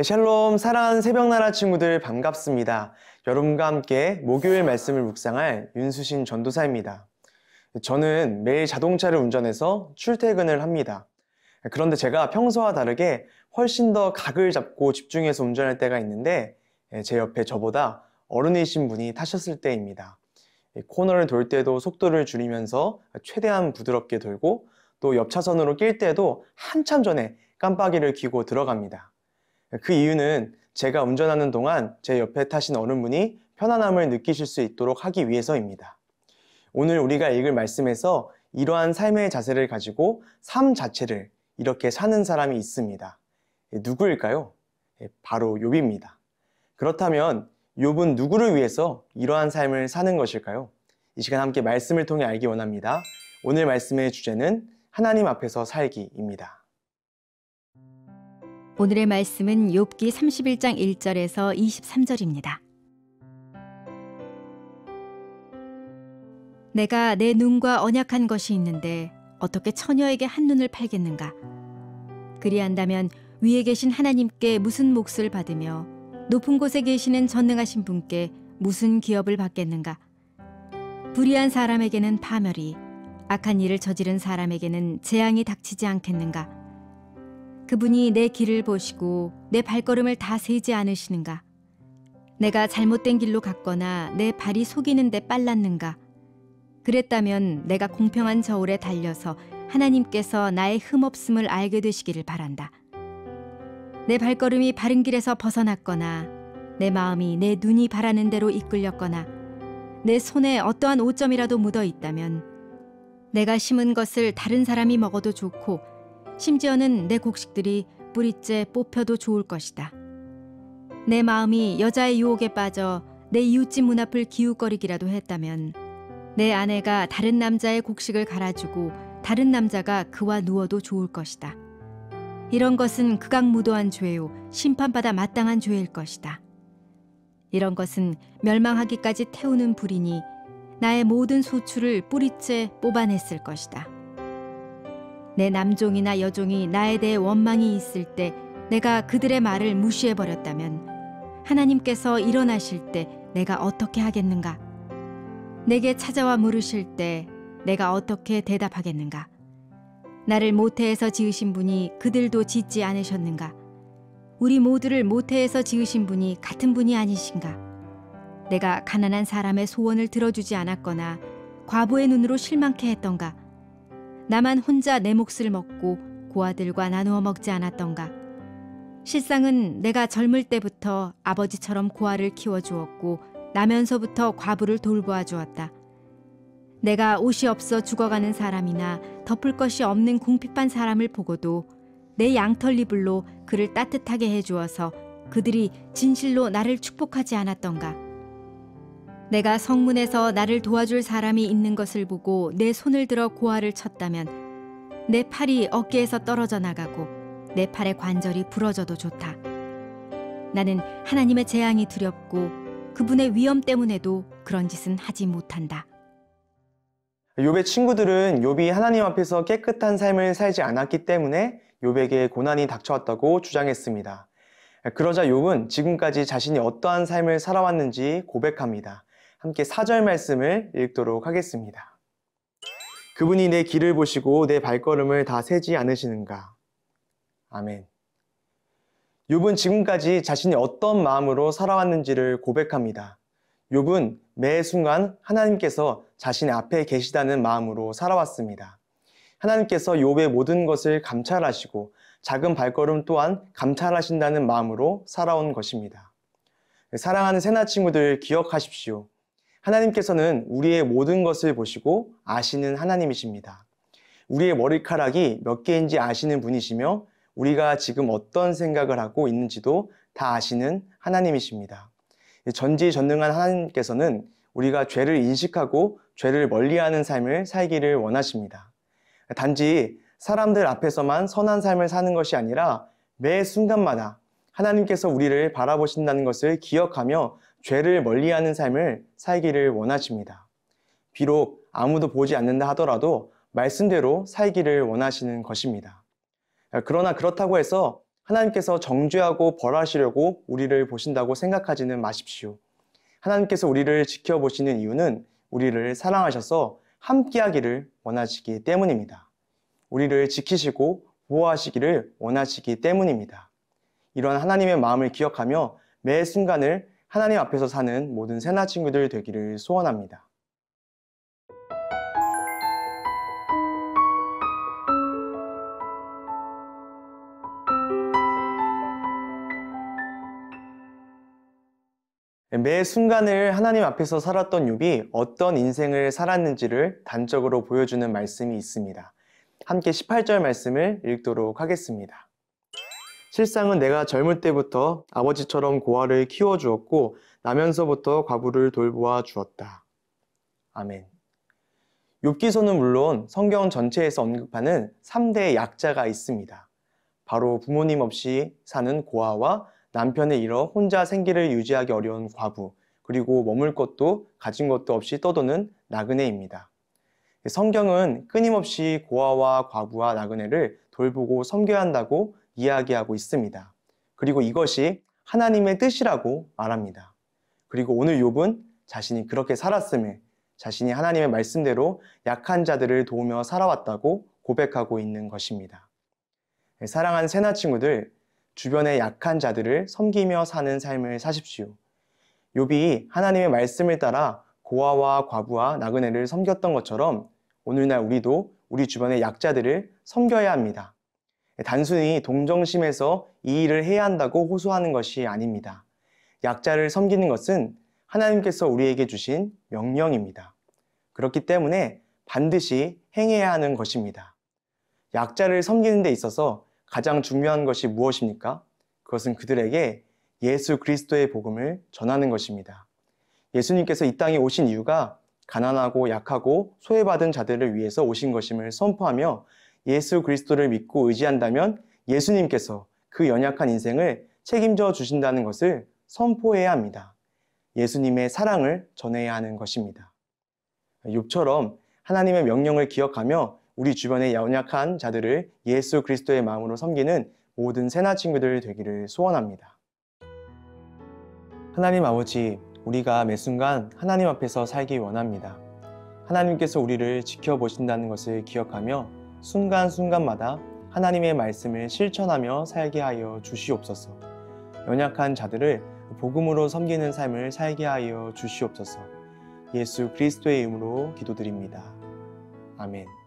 샬롬, 사랑하는 새벽나라 친구들 반갑습니다. 여러분과 함께 목요일 말씀을 묵상할 윤수신 전도사입니다. 저는 매일 자동차를 운전해서 출퇴근을 합니다. 그런데 제가 평소와 다르게 훨씬 더 각을 잡고 집중해서 운전할 때가 있는데 제 옆에 저보다 어른이신 분이 타셨을 때입니다. 코너를 돌 때도 속도를 줄이면서 최대한 부드럽게 돌고 또 옆 차선으로 낄 때도 한참 전에 깜빡이를 켜고 들어갑니다. 그 이유는 제가 운전하는 동안 제 옆에 타신 어른분이 편안함을 느끼실 수 있도록 하기 위해서입니다. 오늘 우리가 읽을 말씀에서 이러한 삶의 자세를 가지고 삶 자체를 이렇게 사는 사람이 있습니다. 누구일까요? 바로 욥입니다. 그렇다면 욥은 누구를 위해서 이러한 삶을 사는 것일까요? 이 시간 함께 말씀을 통해 알기 원합니다. 오늘 말씀의 주제는 하나님 앞에서 살기입니다. 오늘의 말씀은 욥기 31장 1절에서 23절입니다. 내가 내 눈과 언약한 것이 있는데 어떻게 처녀에게 한눈을 팔겠는가? 그리한다면 위에 계신 하나님께 무슨 몫을 받으며 높은 곳에 계시는 전능하신 분께 무슨 기업을 받겠는가? 불의한 사람에게는 파멸이, 악한 일을 저지른 사람에게는 재앙이 닥치지 않겠는가? 그분이 내 길을 보시고 내 발걸음을 다 세지 않으시는가? 내가 잘못된 길로 갔거나 내 발이 속이는 데 빨랐는가? 그랬다면 내가 공평한 저울에 달려서 하나님께서 나의 흠없음을 알게 되시기를 바란다. 내 발걸음이 바른 길에서 벗어났거나 내 마음이 내 눈이 바라는 대로 이끌렸거나 내 손에 어떠한 오점이라도 묻어 있다면 내가 심은 것을 다른 사람이 먹어도 좋고 심지어는 내 곡식들이 뿌리째 뽑혀도 좋을 것이다. 내 마음이 여자의 유혹에 빠져 내 이웃집 문 앞을 기웃거리기라도 했다면 내 아내가 다른 남자의 곡식을 갈아주고 다른 남자가 그와 누워도 좋을 것이다. 이런 것은 극악무도한 죄요 심판받아 마땅한 죄일 것이다. 이런 것은 멸망하기까지 태우는 불이니 나의 모든 소출을 뿌리째 뽑아냈을 것이다. 내 남종이나 여종이 나에 대해 원망이 있을 때 내가 그들의 말을 무시해버렸다면 하나님께서 일어나실 때 내가 어떻게 하겠는가? 내게 찾아와 물으실 때 내가 어떻게 대답하겠는가? 나를 모태에서 지으신 분이 그들도 짓지 않으셨는가? 우리 모두를 모태에서 지으신 분이 같은 분이 아니신가? 내가 가난한 사람의 소원을 들어주지 않았거나 과부의 눈으로 실망케 했던가? 나만 혼자 내 몫을 먹고 고아들과 나누어 먹지 않았던가? 실상은 내가 젊을 때부터 아버지처럼 고아를 키워주었고 나면서부터 과부를 돌보아 주었다. 내가 옷이 없어 죽어가는 사람이나 덮을 것이 없는 궁핍한 사람을 보고도 내 양털 이불로 그를 따뜻하게 해주어서 그들이 진실로 나를 축복하지 않았던가? 내가 성문에서 나를 도와줄 사람이 있는 것을 보고 내 손을 들어 고아를 쳤다면 내 팔이 어깨에서 떨어져 나가고 내 팔의 관절이 부러져도 좋다. 나는 하나님의 재앙이 두렵고 그분의 위엄 때문에도 그런 짓은 하지 못한다. 욥의 친구들은 욥이 하나님 앞에서 깨끗한 삶을 살지 않았기 때문에 욥에게 고난이 닥쳐왔다고 주장했습니다. 그러자 욥은 지금까지 자신이 어떠한 삶을 살아왔는지 고백합니다. 함께 4절 말씀을 읽도록 하겠습니다. 그분이 내 길을 보시고 내 발걸음을 다 세지 않으시는가? 아멘. 욥은 지금까지 자신이 어떤 마음으로 살아왔는지를 고백합니다. 욥은 매 순간 하나님께서 자신의 앞에 계시다는 마음으로 살아왔습니다. 하나님께서 욥의 모든 것을 감찰하시고 작은 발걸음 또한 감찰하신다는 마음으로 살아온 것입니다. 사랑하는 새나 친구들 기억하십시오. 하나님께서는 우리의 모든 것을 보시고 아시는 하나님이십니다. 우리의 머리카락이 몇 개인지 아시는 분이시며 우리가 지금 어떤 생각을 하고 있는지도 다 아시는 하나님이십니다. 전지전능한 하나님께서는 우리가 죄를 인식하고 죄를 멀리하는 삶을 살기를 원하십니다. 단지 사람들 앞에서만 선한 삶을 사는 것이 아니라 매 순간마다 하나님께서 우리를 바라보신다는 것을 기억하며 죄를 멀리하는 삶을 살기를 원하십니다. 비록 아무도 보지 않는다 하더라도 말씀대로 살기를 원하시는 것입니다. 그러나 그렇다고 해서 하나님께서 정죄하고 벌하시려고 우리를 보신다고 생각하지는 마십시오. 하나님께서 우리를 지켜보시는 이유는 우리를 사랑하셔서 함께하기를 원하시기 때문입니다. 우리를 지키시고 보호하시기를 원하시기 때문입니다. 이런 하나님의 마음을 기억하며 매 순간을 하나님 앞에서 사는 모든 새나 친구들 되기를 소원합니다. 매 순간을 하나님 앞에서 살았던 욥이 어떤 인생을 살았는지를 단적으로 보여주는 말씀이 있습니다. 함께 18절 말씀을 읽도록 하겠습니다. 실상은 내가 젊을 때부터 아버지처럼 고아를 키워주었고 나면서부터 과부를 돌보아 주었다. 아멘. 욥기서는 물론 성경 전체에서 언급하는 3대의 약자가 있습니다. 바로 부모님 없이 사는 고아와 남편을 잃어 혼자 생계를 유지하기 어려운 과부, 그리고 머물 것도 가진 것도 없이 떠도는 나그네입니다. 성경은 끊임없이 고아와 과부와 나그네를 돌보고 섬겨야 한다고 이야기하고 있습니다. 그리고 이것이 하나님의 뜻이라고 말합니다. 그리고 오늘 욥은 자신이 그렇게 살았음을, 자신이 하나님의 말씀대로 약한 자들을 도우며 살아왔다고 고백하고 있는 것입니다. 사랑하는 새나 친구들, 주변의 약한 자들을 섬기며 사는 삶을 사십시오. 욥이 하나님의 말씀을 따라 고아와 과부와 나그네를 섬겼던 것처럼 오늘날 우리도 우리 주변의 약자들을 섬겨야 합니다. 단순히 동정심에서 이 일을 해야 한다고 호소하는 것이 아닙니다. 약자를 섬기는 것은 하나님께서 우리에게 주신 명령입니다. 그렇기 때문에 반드시 행해야 하는 것입니다. 약자를 섬기는 데 있어서 가장 중요한 것이 무엇입니까? 그것은 그들에게 예수 그리스도의 복음을 전하는 것입니다. 예수님께서 이 땅에 오신 이유가 가난하고 약하고 소외받은 자들을 위해서 오신 것임을 선포하며 예수 그리스도를 믿고 의지한다면 예수님께서 그 연약한 인생을 책임져 주신다는 것을 선포해야 합니다. 예수님의 사랑을 전해야 하는 것입니다. 욥처럼 하나님의 명령을 기억하며 우리 주변의 연약한 자들을 예수 그리스도의 마음으로 섬기는 모든 새나 친구들 되기를 소원합니다. 하나님 아버지, 우리가 매 순간 하나님 앞에서 살기 원합니다. 하나님께서 우리를 지켜보신다는 것을 기억하며 순간순간마다 하나님의 말씀을 실천하며 살게 하여 주시옵소서. 연약한 자들을 복음으로 섬기는 삶을 살게 하여 주시옵소서. 예수 그리스도의 이름으로 기도드립니다. 아멘.